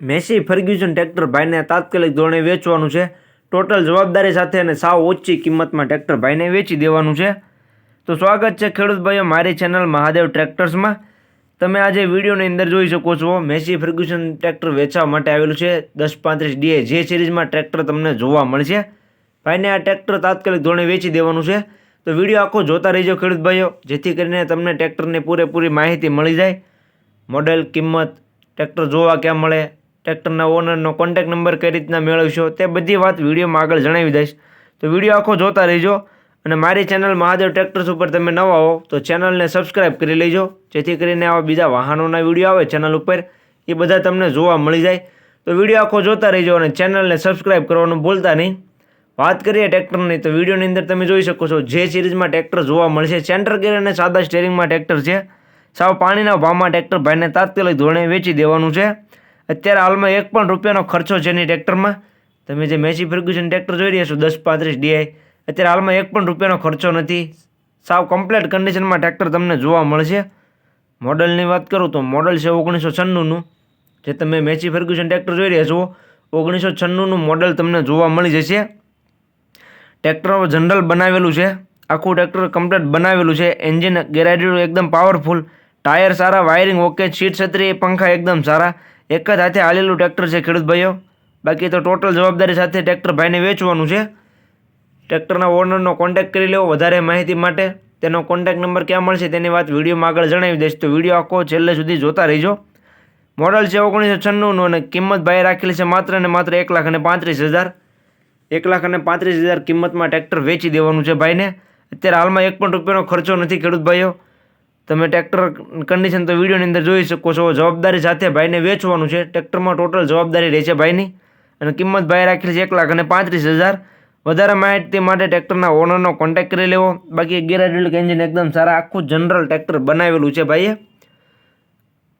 Massey Fergusson tractor ભાઈને તાત્કાલિક ધોરણે વેચવાનું છે. ટોટલ જવાબદારી સાથે અને સાવ ઓછી કિંમતમાં ટ્રેક્ટર ભાઈને વેચી દેવાનું છે. તો સ્વાગત છે ખેડૂત ભાઈઓ મારી ચેનલ મહાદેવ ટ્રેક્ટર્સમાં. તમે આજે વિડીયોની અંદર જોઈ શકો છો મેસી ફર્ગ્યુસન ટ્રેક્ટર વેચવા માટે આવેલું છે. 1035 DI જે સિરીઝમાં ટ્રેક્ટર તમને જોવા મળશે. ભાઈને આ ટ્રેક્ટર તાત્કાલિક ધોરણે વેચી દેવાનું છે. તો વિડીયો આખો જોતા રહીજો ખેડૂત ભાઈઓ, જેથી કરીને તમને ટ્રેક્ટરની પૂરેપૂરી માહિતી મળી જાય. મોડેલ, કિંમત, ટ્રેક્ટર જોવા ક્યાં મળે, ટ્રેક્ટરના ઓનરનો કોન્ટેક્ટ નંબર કઈ રીતના મેળવશો તે બધી વાત વિડીયોમાં આગળ જણાવી દઈશ. તો વિડીયો આખો જોતા રહેજો. અને મારી ચેનલ મહાદેવ ટ્રેક્ટર્સ ઉપર તમે નવા હો તો ચેનલને સબસ્ક્રાઈબ કરી લેજો, જેથી કરીને આવા બીજા વાહનોના વિડીયો આવે ચેનલ ઉપર એ બધા તમને જોવા મળી જાય. તો વિડીયો આખો જોતા રહેજો અને ચેનલને સબસ્ક્રાઈબ કરવાનું ભૂલતા નહીં. વાત કરીએ ટ્રેક્ટરની તો વિડીયોની અંદર તમે જોઈ શકો છો જે સિરીઝમાં ટ્રેક્ટર જોવા મળશે. સેન્ટર ગેર અને સાદા સ્ટેરિંગમાં ટ્રેક્ટર છે. સાવ પાણીના ભાવમાં ટ્રેક્ટર ભાઈને તાત્કાલિક ધોરણે વેચી દેવાનું છે. અત્યારે હાલમાં ₹1 ખર્ચો છે એની ટ્રેક્ટરમાં. તમે જે મેસી ફર્ગ્યુસન ટ્રેક્ટર જોઈ રહ્યા છો 1035 DI, અત્યારે હાલમાં ₹1 ખર્ચો નથી. સાવ કમ્પ્લીટ કન્ડિશનમાં ટ્રેક્ટર તમને જોવા મળશે. મોડલની વાત કરું તો મોડલ છે 1996નું. જે તમે મેસી ફર્ગ્યુસન ટ્રેક્ટર જોઈ રહ્યા છો 1996નું મોડલ તમને જોવા મળી જશે. ટ્રેક્ટર જનરલ બનાવેલું છે, આખું ટ્રેક્ટર કમ્પ્લીટ બનાવેલું છે. એન્જિન ગેરાઇડેડ એકદમ પાવરફુલ, ટાયર સારા, વાયરિંગ ઓકે, સીટ છત્રી પંખા એકદમ સારા. એક જ હાથે હાલેલું ટ્રેક્ટર છે ખેડૂત ભાઈઓ. બાકી તો ટોટલ જવાબદારી સાથે ટ્રેક્ટર ભાઈને વેચવાનું છે. ટ્રેક્ટરના ઓનરનો કોન્ટેક્ટ કરી લેવો વધારે માહિતી માટે. તેનો કોન્ટેક્ટ નંબર ક્યાં મળશે તેની વાત વિડીયોમાં આગળ જણાવી દઈશ. તો વિડીયો આખો છેલ્લે સુધી જોતા રહીજો. મોડલ છે 1996નું અને કિંમત ભાઈએ રાખેલી છે માત્ર ને માત્ર 1,35,000. 1,35,000 કિંમતમાં ટ્રેક્ટર વેચી દેવાનું છે ભાઈને. અત્યારે હાલમાં ₹1 ખર્ચો નથી ખેડૂત ભાઈઓ. તમે ટ્રેક્ટર કન્ડિશન તો વિડીયોની અંદર જોઈ શકો છો. જવાબદારી સાથે ભાઈને વેચવાનું છે. ટ્રેક્ટરમાં ટોટલ જવાબદારી રહેશે ભાઈની અને કિંમત ભાઈ રાખેલી છે 1,35,000. વધારે માહિતી માટે ટ્રેક્ટરના ઓનરનો કોન્ટેક્ટ કરી લેવો. બાકી ગેરાઇડેડ એન્જિન એકદમ સારા, આખું જનરલ ટ્રેક્ટર બનાવેલું છે ભાઈએ.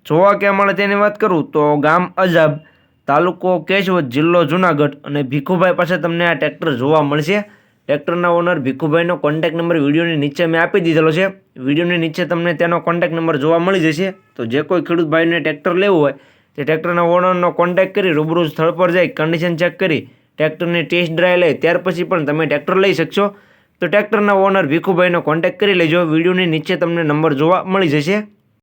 જોવા ક્યાં મળે તેની વાત કરું તો ગામ અજાબ, તાલુકો કેશવદ, જિલ્લો જુનાગઢ અને ભીખુભાઈ પાસે તમને આ ટ્રેક્ટર જોવા મળશે. ટ્રેક્ટરના ઓનર ભીખુભાઈનો કોન્ટેક્ટ નંબર વિડીયોની નીચે મેં આપી દીધેલો છે. વિડીયોની નીચે તમને તેનો કોન્ટેક્ટ નંબર જોવા મળી જશે. તો જે કોઈ ખેડૂત ભાઈને ટ્રેક્ટર લેવું હોય તે ટ્રેક્ટરના ઓનરનો કોન્ટેક્ટ કરી રૂબરૂ સ્થળ પર જઈ કન્ડિશન ચેક કરી ટ્રેક્ટરની ટેસ્ટ ડ્રાઈવ લઈ ત્યાર પછી પણ તમે ટ્રેક્ટર લઈ શકશો. તો ટ્રેક્ટરના ઓનર ભીખુભાઈનો કોન્ટેક્ટ કરી લેજો. વિડીયોની નીચે તમને નંબર જોવા મળી જશે.